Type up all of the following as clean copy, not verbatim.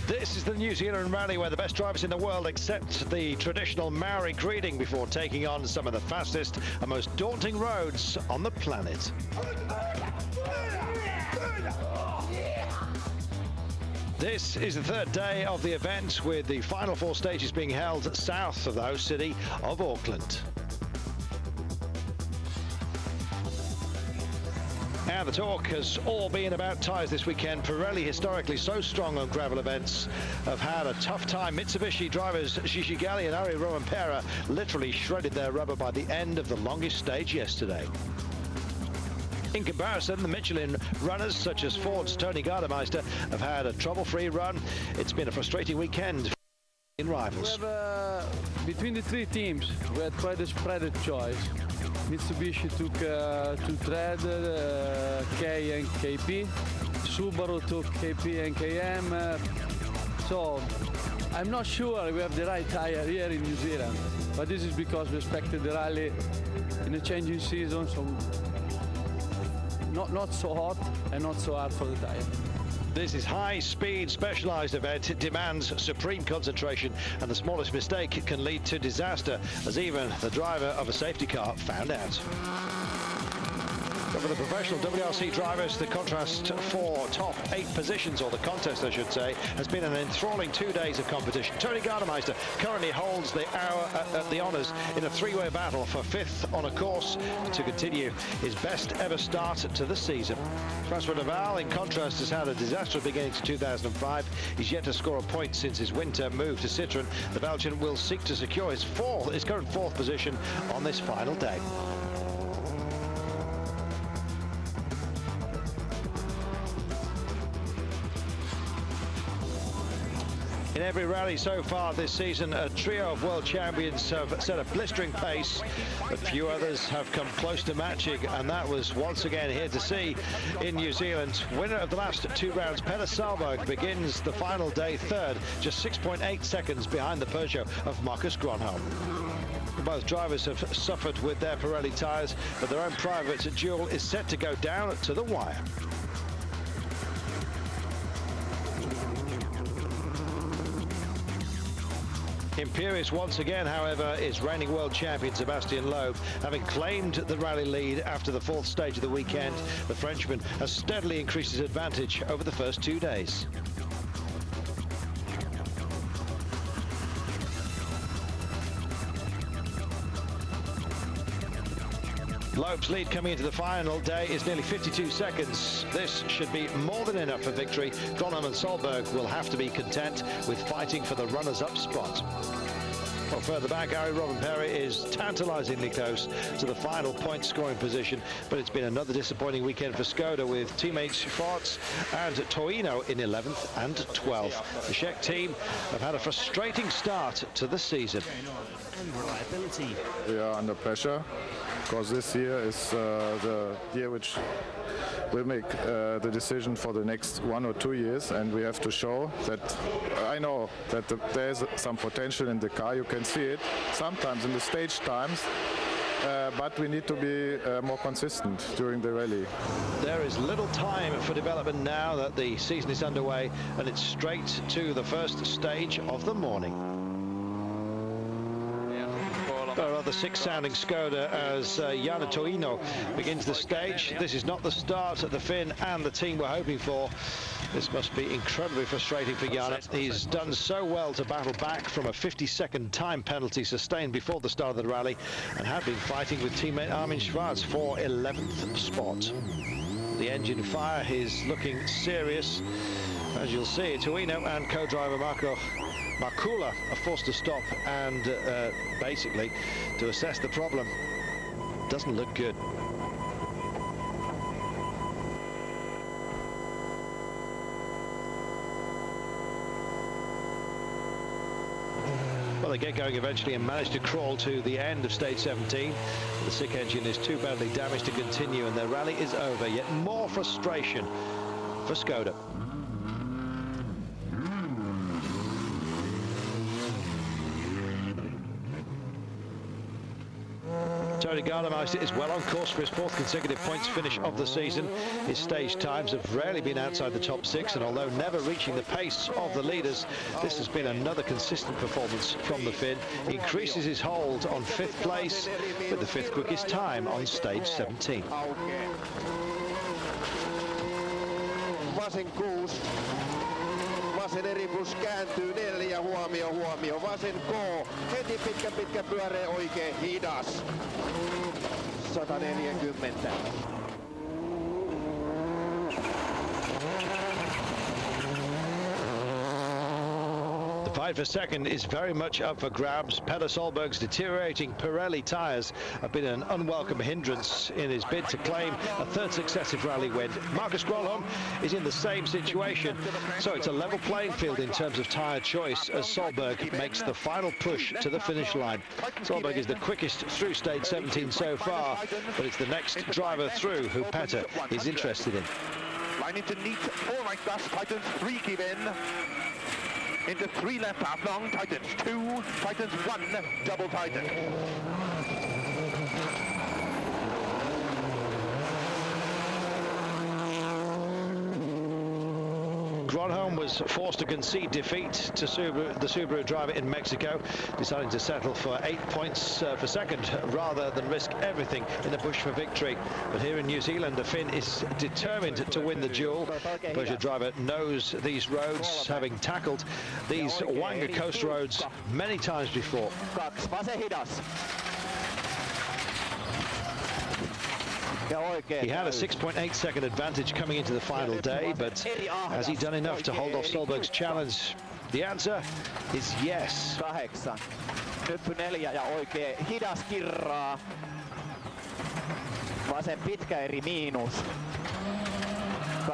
This is the New Zealand rally where the best drivers in the world accept the traditional Maori greeting before taking on some of the fastest and most daunting roads on the planet. This is the third day of the event, with the final four stages being held south of the host city of Auckland. And the talk has all been about tyres this weekend. Pirelli, historically so strong on gravel events, have had a tough time. Mitsubishi drivers Gigi Galli and Ari Rovanperä literally shredded their rubber by the end of the longest stage yesterday. In comparison, the Michelin runners, such as Ford's Tony Gardemeister, have had a trouble-free run. It's been a frustrating weekend in rivals. We have, between the three teams, we had quite a spread choice. Mitsubishi took two tread, K and KP. Subaru took KP and KM. So I'm not sure we have the right tire here in New Zealand, but this is because we expected the rally in a changing season, so not so hot and not so hard for the tire. This is high-speed, specialised event. It demands supreme concentration, and the smallest mistake can lead to disaster, as even the driver of a safety car found out. But for the professional WRC drivers, the contrast for top 8 positions, or the contest I should say, has been an enthralling 2 days of competition. Tony Gardemeister currently holds the honours in a three-way battle for 5th on a course to continue his best ever start to the season. Francois Naval, in contrast, has had a disastrous beginning to 2005. He's yet to score a point since his winter move to Citroën. The Belgian will seek to secure his current 4th position on this final day. In every rally so far this season, a trio of world champions have set a blistering pace, but few others have come close to matching, and that was once again here to see in New Zealand. Winner of the last 2 rounds, Peter Salberg, begins the final day third, just 6.8 seconds behind the Peugeot of Marcus Gronholm. Both drivers have suffered with their Pirelli tyres, but their own private duel is set to go down to the wire. Imperious once again, however, is reigning world champion Sebastian Loeb. Having claimed the rally lead after the 4th stage of the weekend, the Frenchman has steadily increased his advantage over the first 2 days. Loeb's lead coming into the final day is nearly 52 seconds. This should be more than enough for victory. Gronholm and Solberg will have to be content with fighting for the runners-up spot. Well, further back, Ari Rovanperä is tantalisingly close to the final point-scoring position, but it's been another disappointing weekend for Skoda, with teammates Schwartz and Toino in 11th and 12th. The Czech team have had a frustrating start to the season. We are under pressure, because this year is the year which will make the decision for the next 1 or 2 years, and we have to show that. I know that there is some potential in the car, you can see it sometimes in the stage times, but we need to be more consistent during the rally. There is little time for development now that the season is underway, and it's straight to the first stage of the morning. A rather sick-sounding Skoda as Jana Toino begins the stage. This is not the start that the Finn and the team were hoping for. This must be incredibly frustrating for Jana. He's done so well to battle back from a 50-second time penalty sustained before the start of the rally, and had been fighting with teammate Armin Schwarz for 11th spot. The engine fire is looking serious. As you'll see, Toino and co-driver Markula are forced to stop and basically to assess the problem. Doesn't look good. Well, they get going eventually and manage to crawl to the end of stage 17. The sick engine is too badly damaged to continue, and their rally is over. Yet more frustration for Skoda. Tony Gardemeister is well on course for his 4th consecutive points finish of the season. His stage times have rarely been outside the top 6, and although never reaching the pace of the leaders, this has been another consistent performance from the Finn. He increases his hold on 5th place with the 5th quickest time on stage 17. Vasen 6. Vasen eripus kääntyy 4, huomio, vasen K, heti pitkä pyöreä oikein hidas, 140. The fight for second is very much up for grabs. Peder Solberg's deteriorating Pirelli tyres have been an unwelcome hindrance in his bid to claim a 3rd successive rally win. Marcus Grönholm is in the same situation, so it's a level playing field in terms of tyre choice as Solberg makes the final push to the finish line. Solberg is the quickest through stage 17 so far, but it's the next driver through who Peder is interested in. Line into neat, 4 right fast, tightens, 3 give in. Into 3 left half long, tightens 2, tightens 1, double tighten. Grönholm was forced to concede defeat to the Subaru driver in Mexico, deciding to settle for 8 points for second rather than risk everything in the push for victory. But here in New Zealand, the Finn is determined to win the duel. The Peugeot driver knows these roads, having tackled these Wanga coast roads many times before. He had a 6.8 second advantage coming into the final day, but has he done enough to hold off Solberg's challenge? The answer is yes. 8. Nyppy 4 ja oikein hidas kirraa. Vasen pitkä eri miinus.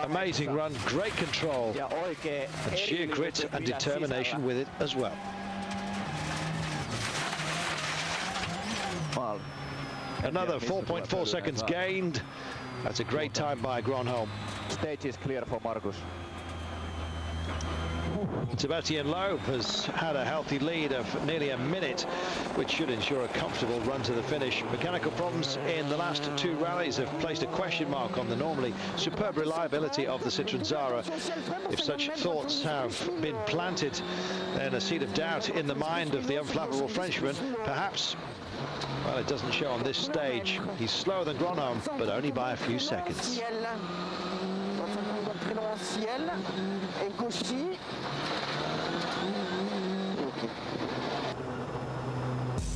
Amazing run, great control, and sheer grit and determination with it as well. Another 4.4 seconds gained. That's a great time by Grönholm. Stage is clear for Marcus. Sebastian Loeb has had a healthy lead of nearly a minute, which should ensure a comfortable run to the finish. Mechanical problems in the last 2 rallies have placed a question mark on the normally superb reliability of the Citroën Zara. If such thoughts have been planted, then a seed of doubt in the mind of the unflappable Frenchman, perhaps. Well, it doesn't show on this stage. He's slower than Grönholm, but only by a few seconds.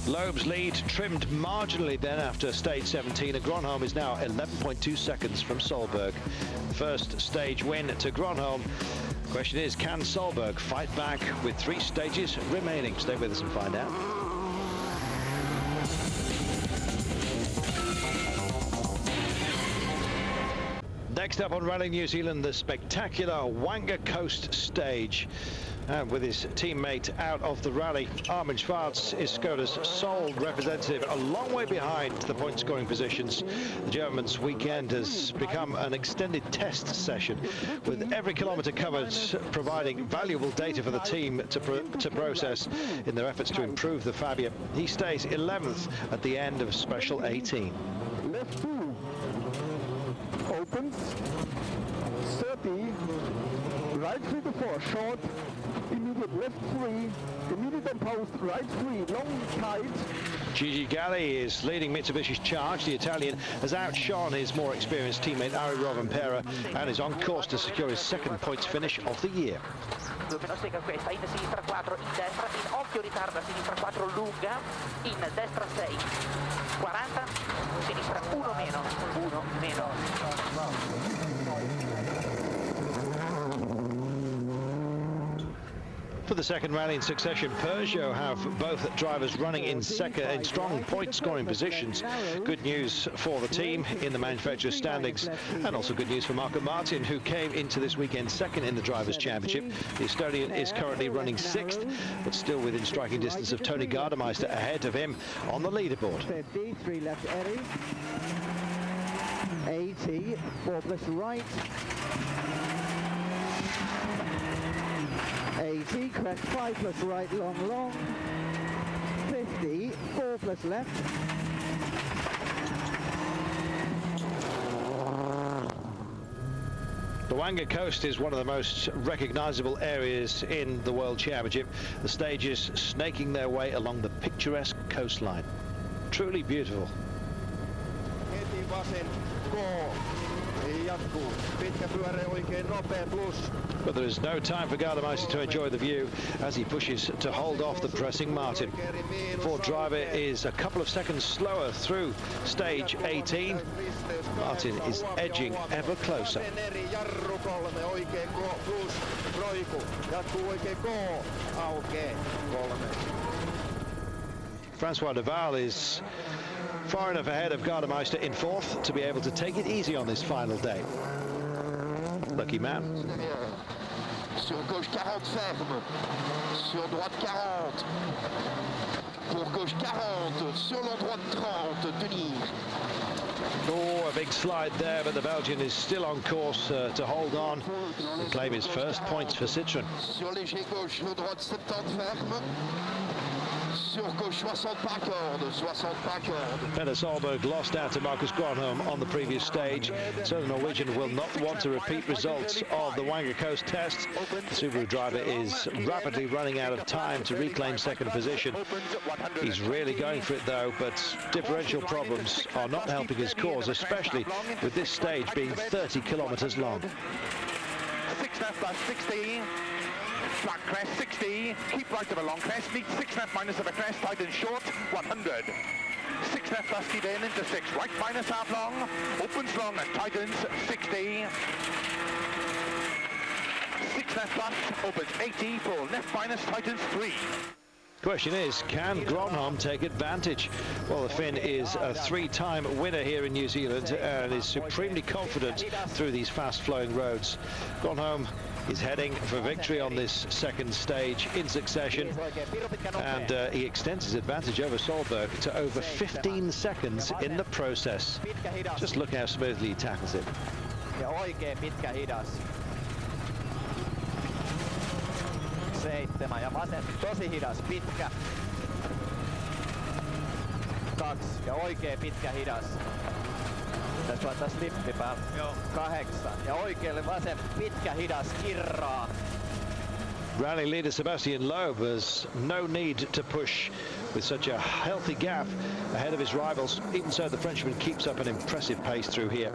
Loeb's lead trimmed marginally then after stage 17, and Grönholm is now 11.2 seconds from Solberg. First stage win to Grönholm. Question is, can Solberg fight back with 3 stages remaining? Stay with us and find out. Next up on Rally New Zealand, the spectacular Wanga Coast stage. And with his teammate out of the rally, Armin Schwarz is Skoda's sole representative, a long way behind the point-scoring positions. The German's weekend has become an extended test session, with every kilometre covered providing valuable data for the team to process in their efforts to improve the Fabia. He stays 11th at the end of Special 18. Left 2, opens, 30, right 3 to 4, short, immediate left 3, immediate on post, right 3, long tight. Gigi Galli is leading Mitsubishi's charge. The Italian has outshone his more experienced teammate Ari Rovanperä and is on course to secure his 2nd points finish of the year. Segue questa, in sinistra 4, in destra, in occhio ritarda, sinistra 4 lunga, in destra 6, 40, sinistra 1 meno, 1 meno. For the 2nd rally in succession, Peugeot have both drivers running in strong point-scoring positions. Good news for the team in the manufacturer's standings, and also good news for Marco Martin, who came into this weekend 2nd in the Drivers' Championship. The Estonian is currently running 6th, but still within striking distance of Tony Gardemeister ahead of him on the leaderboard. 3 left Eri, 80, 4 plus right. 80, correct 5 plus right, long, 50, 4 plus left, The Wanga Coast is one of the most recognizable areas in the World Championship. The stages snaking their way along the picturesque coastline. Truly beautiful. But there is no time for Gardemeister to enjoy the view as he pushes to hold off the pressing Martin. Ford driver is a couple of seconds slower through stage 18. Martin is edging ever closer. Francois Deval is far enough ahead of Gardemeister in fourth to be able to take it easy on this final day. Lucky man. Sur gauche 40 ferme, sur droite 40, pour gauche 40, sur la droite 30, tenir. Oh, a big slide there, but the Belgian is still on course to hold on and claim his first points for Citroën. Sur léger gauche, droite 70 ferme. Sur gauche 60 par corde, 60 par corde. Peter Solberg lost out to Marcus Gronholm on the previous stage, so the Norwegian will not want to repeat results of the Wanga Coast test. The Subaru driver is rapidly running out of time to reclaim second position. He's really going for it though, but differential problems are not helping his cause, especially with this stage being 30 kilometers long. 6 left plus 60. Flat crest 60, keep right of a long crest, meet 6 left minus of a crest, tight and short, 100. 6 left plus keep in into 6, right minus half long, opens long and tightens 60. 6 left plus, opens 80, full left minus, tightens 3. Question is, can Gronholm take advantage? Well, the Finn is a 3-time winner here in New Zealand and is supremely confident through these fast-flowing roads. Gronholm is heading for victory on this second stage in succession, and he extends his advantage over Solberg to over 15 seconds in the process. Just look how smoothly he tackles it. Ja vasen tosi hidas, pitkä. 2 ja oikea pitkä hidas. Tässä laittaa slippi päälle. 8 ja oikealle vasen pitkä hidas kirraa. Rally leader Sebastian Loeb has no need to push with such a healthy gap ahead of his rivals. Even so, the Frenchman keeps up an impressive pace through here.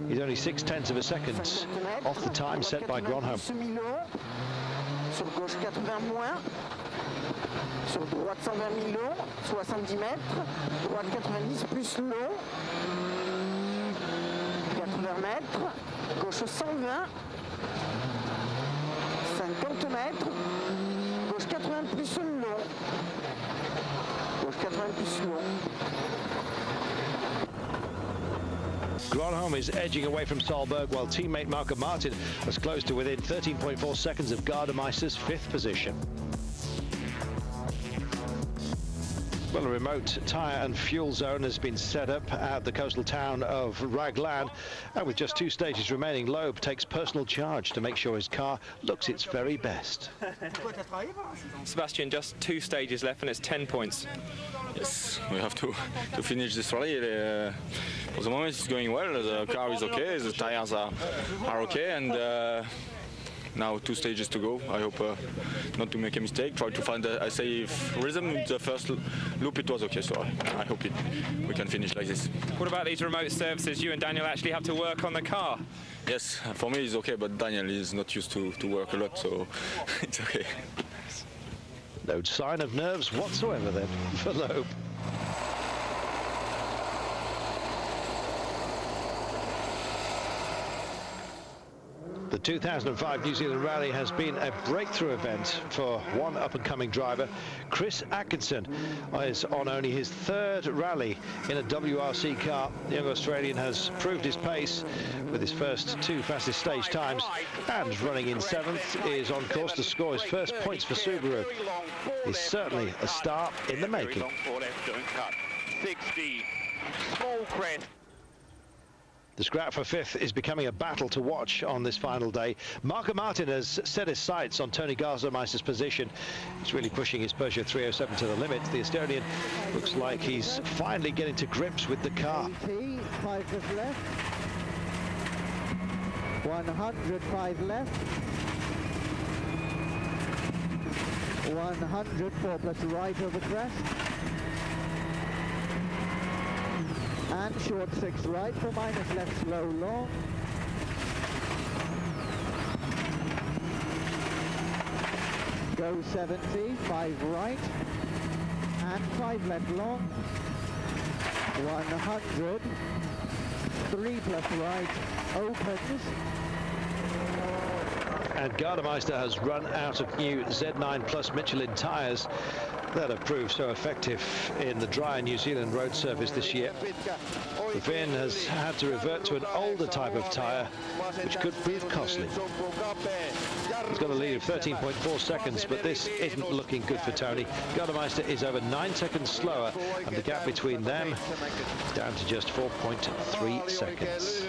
He's only 0.6 of a second off the time set by Gronholm. Sur gauche 80 moins, sur droite 120 000 long, 70 mètres, droite 90 plus long, 80 mètres, gauche 120, 50 mètres, gauche 80 plus long, gauche 80 plus long. Gronholm is edging away from Solberg, while teammate Marco Martin was close to within 13.4 seconds of Gardemeister's 5th position. Well, a remote tyre and fuel zone has been set up at the coastal town of Raglan, and with just 2 stages remaining, Loeb takes personal charge to make sure his car looks its very best. Sebastian, just 2 stages left and it's 10 points. Yes, we have to finish this rally. For the moment it's going well, the car is okay, the tires are okay, and now 2 stages to go. I hope not to make a mistake, try to find a safe rhythm. The first loop it was okay, so I hope we can finish like this. What about these remote services? You and Daniel actually have to work on the car. Yes, for me it's okay, but Daniel is not used to work a lot, so it's okay. No sign of nerves whatsoever then for Loeb. The 2005 New Zealand Rally has been a breakthrough event for one up-and-coming driver. Chris Atkinson is on only his 3rd rally in a WRC car. The young Australian has proved his pace with his first 2 fastest stage times, and running in 7th is on course to score his first points for Subaru. He's certainly a star in the making. 60, small crest. The scrap for 5th is becoming a battle to watch on this final day. Marco Martin has set his sights on Tony Gardemeister's position. He's really pushing his Peugeot 307 to the limit. The Estonian looks like he's finally getting to grips with the car. 5 left. 105 left. 100, 4 plus right over crest. And short 6 right for minus left slow long. Go 70, 5 right. And 5 left long. 100. 3 plus right opens. And Gardemeister has run out of new Z9 Plus Michelin tyres that have proved so effective in the dry New Zealand road surface this year. The Finn has had to revert to an older type of tyre, which could prove costly. He's got a lead of 13.4 seconds, but this isn't looking good for Tony. Gardemeister is over 9 seconds slower, and the gap between them down to just 4.3 seconds.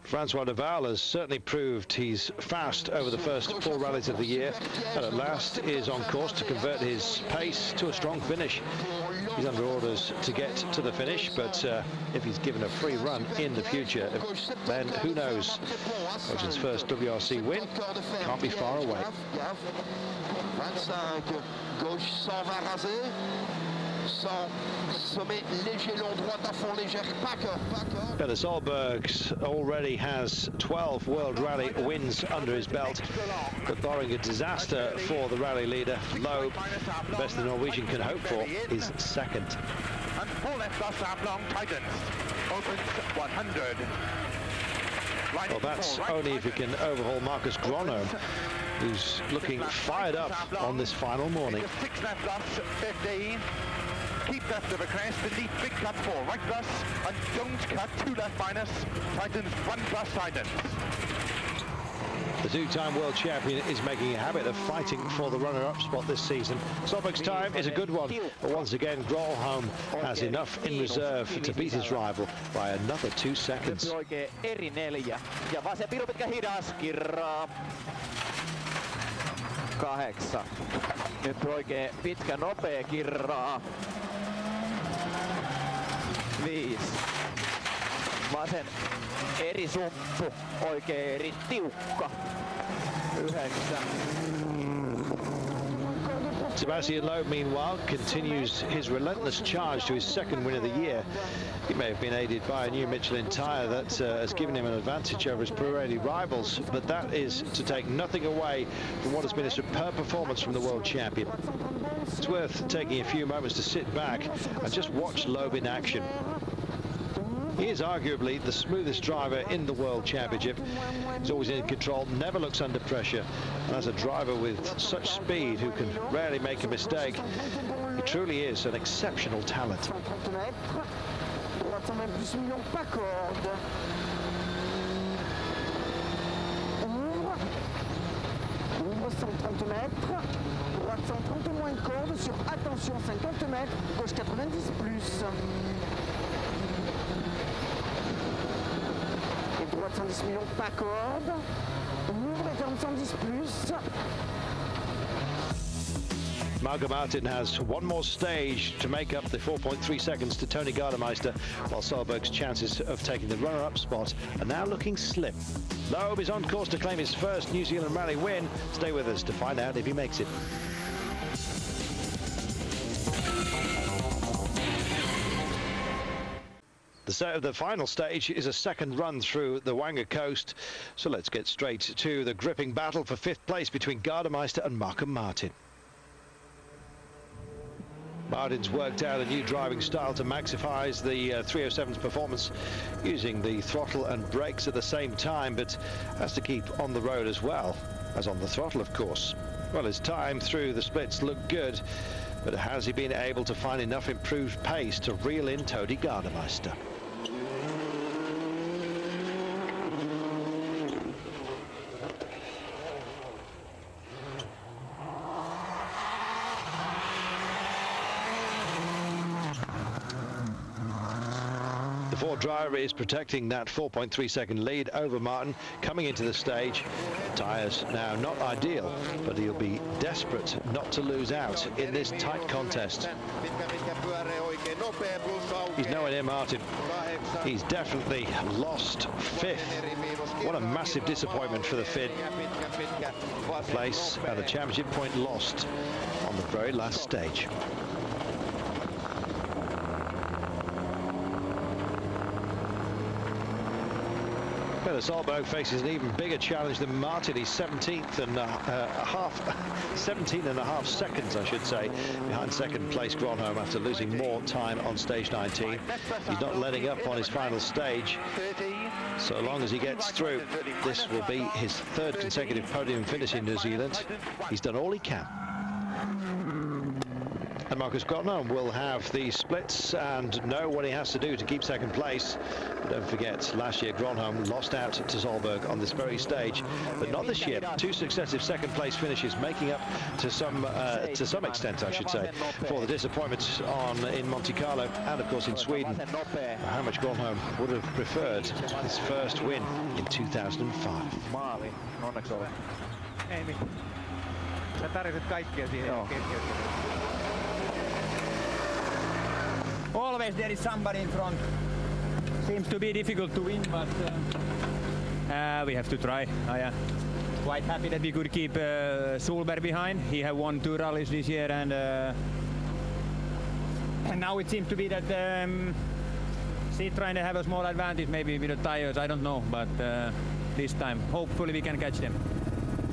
Francois Deval has certainly proved he's fast over the first 4 rallies of the year, and at last is on course to convert his pace to a strong finish. He's under orders to get to the finish, but if he's given a free run in the future, then who knows? Belgium's first WRC win can't be far away. 25, gauche 120 rasé, 100, sommet léger, long droite à fond légère, Peter Solberg already has 12 World Rally wins under his belt, but barring a disaster for the rally leader, Loeb, the best the Norwegian can hope for is second. And 4 left off sharp long tightens, opens 100. Right, Well, that's only if he can overhaul Marcus Grono, who's looking fired up on this final morning. 6 left plus 15. Keep left of a crest, delete big cut 4 right plus, and don't cut 2 left minus, tightens 1 plus tightens. The two-time world champion is making a habit of fighting for the runner-up spot this season. Solberg's time is a good one, but once again Grolholm has enough in reserve to beat his rival by another 2 seconds. Eri 4. Ja vasen piru pitkä hidas, kirraa. 8. Nyt oikein pitkä nopea kirraa. 5. Vasen eri sumppu, oikein eri tiukka. 9. Sebastian Loeb, meanwhile, continues his relentless charge to his second win of the year. He may have been aided by a new Michelin tyre that has given him an advantage over his Pirelli rivals, but that is to take nothing away from what has been a superb performance from the world champion. It's worth taking a few moments to sit back and just watch Loeb in action. He is arguably the smoothest driver in the World Championship. He's always in control, never looks under pressure, and as a driver with such speed who can rarely make a mistake, he truly is an exceptional talent. 130 mètres, droite 130 moins de corde sur attention 50 mètres, gauche 90 plus. Et droite 110 millions, pas corde. On ouvre et ferme 110 plus. Marco Martin has one more stage to make up the 4.3 seconds to Tony Gardemeister, while Solberg's chances of taking the runner-up spot are now looking slim. Loeb is on course to claim his first New Zealand Rally win. Stay with us to find out if he makes it. The final stage is a second run through the Wanga coast, so let's get straight to the gripping battle for 5th place between Gardemeister and Marco Martin. Martin's worked out a new driving style to maximize the 307's performance, using the throttle and brakes at the same time, but has to keep on the road as well as on the throttle, of course. Well, his time through the splits looked good, but has he been able to find enough improved pace to reel in Tony Gardemeister? The Ford driver is protecting that 4.3-second lead over Martin coming into the stage. Tyres now not ideal, but he'll be desperate not to lose out in this tight contest. He's nowhere near Martin. He's definitely lost fifth. What a massive disappointment for the Finn. Place and the championship point lost on the very last stage. Peter Solberg faces an even bigger challenge than Martin. He's 17 and a half seconds, I should say, behind second place Gronholm after losing more time on stage 19. He's not letting up on his final stage. So long as he gets through, this will be his third consecutive podium finish in New Zealand. He's done all he can. And Marcus Gronholm will have the splits and know what he has to do to keep second place. But don't forget, last year Gronholm lost out to Solberg on this very stage, but not this year. Two successive second place finishes, making up to some extent, I should say, for the disappointments in Monte Carlo and of course in Sweden. How much Gronholm would have preferred his first win in 2005. Always there is somebody in front. Seems to be difficult to win, but we have to try. I am quite happy that we could keep Solberg behind. He have won 2 rallies this year, and now it seems to be that he's trying to have a small advantage, maybe with the tires. I don't know, but this time, hopefully, we can catch them.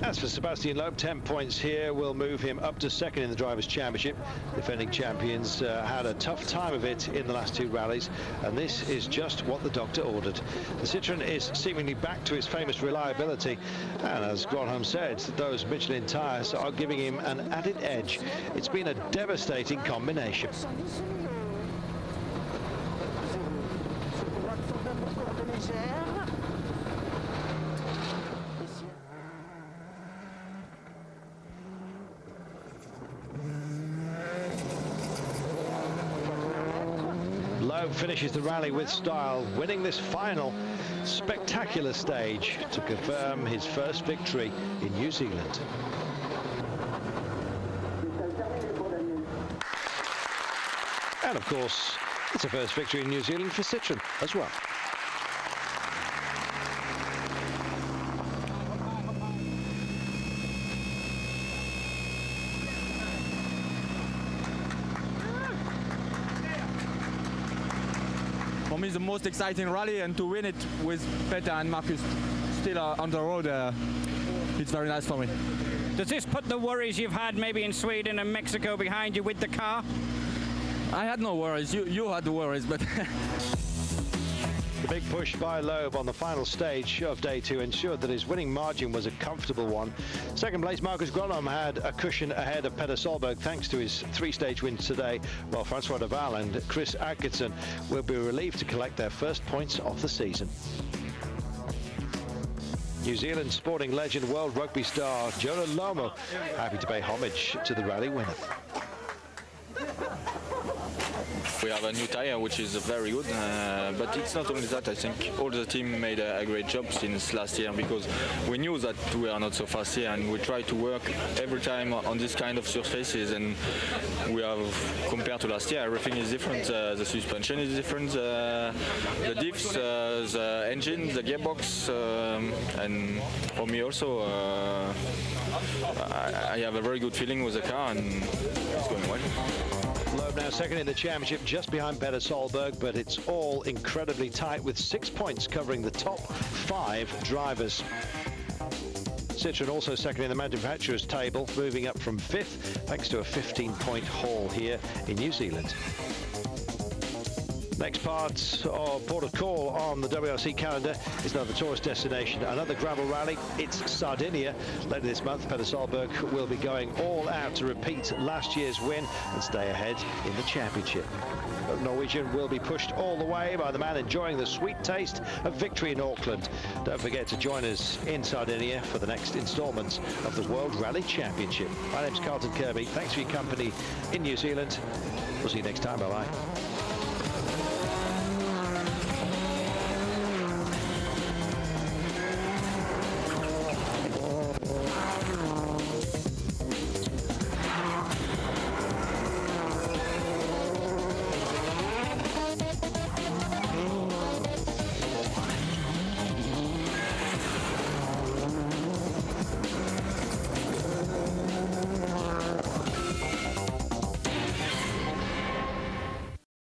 As for Sebastian Loeb, 10 points here will move him up to second in the Drivers' Championship. Defending champions had a tough time of it in the last 2 rallies, and this is just what the doctor ordered. The Citroën is seemingly back to its famous reliability, and as Gronholm said, those Michelin tyres are giving him an added edge. It's been a devastating combination. Loeb finishes the rally with style, winning this final spectacular stage to confirm his first victory in New Zealand. And of course, it's a first victory in New Zealand for Citroën as well. For me, the most exciting rally, and to win it with Peter and Marcus still on the road, it's very nice for me. Does this put the worries you've had maybe in Sweden and Mexico behind you with the car? I had no worries. You had the worries, but... The big push by Loeb on the final stage of day 2 ensured that his winning margin was a comfortable one. Second place Marcus Gronholm had a cushion ahead of Peter Solberg thanks to his 3-stage wins today, while Francois Deval and Chris Atkinson will be relieved to collect their first points of the season. New Zealand sporting legend, world rugby star Jonah Lomu happy to pay homage to the rally winner. We have a new tyre, which is very good, but it's not only that. I think all the team made a great job since last year, because we knew that we are not so fast here, and we try to work every time on this kind of surfaces, and we have, compared to last year, everything is different. The suspension is different, the diffs, the engine, the gearbox, and for me also, I have a very good feeling with the car, and it's going well. Loeb now second in the championship, just behind Peter Solberg, but it's all incredibly tight with 6 points covering the top 5 drivers. Citroën also second in the manufacturers table, moving up from 5th thanks to a 15-point haul here in New Zealand. Next part of port of call on the WRC calendar is another tourist destination, another gravel rally. It's Sardinia. Later this month, Peter Solberg will be going all out to repeat last year's win and stay ahead in the championship. But Norwegian will be pushed all the way by the man enjoying the sweet taste of victory in Auckland. Don't forget to join us in Sardinia for the next instalment of the World Rally Championship. My name's Carlton Kirby. Thanks for your company in New Zealand. We'll see you next time. Bye-bye.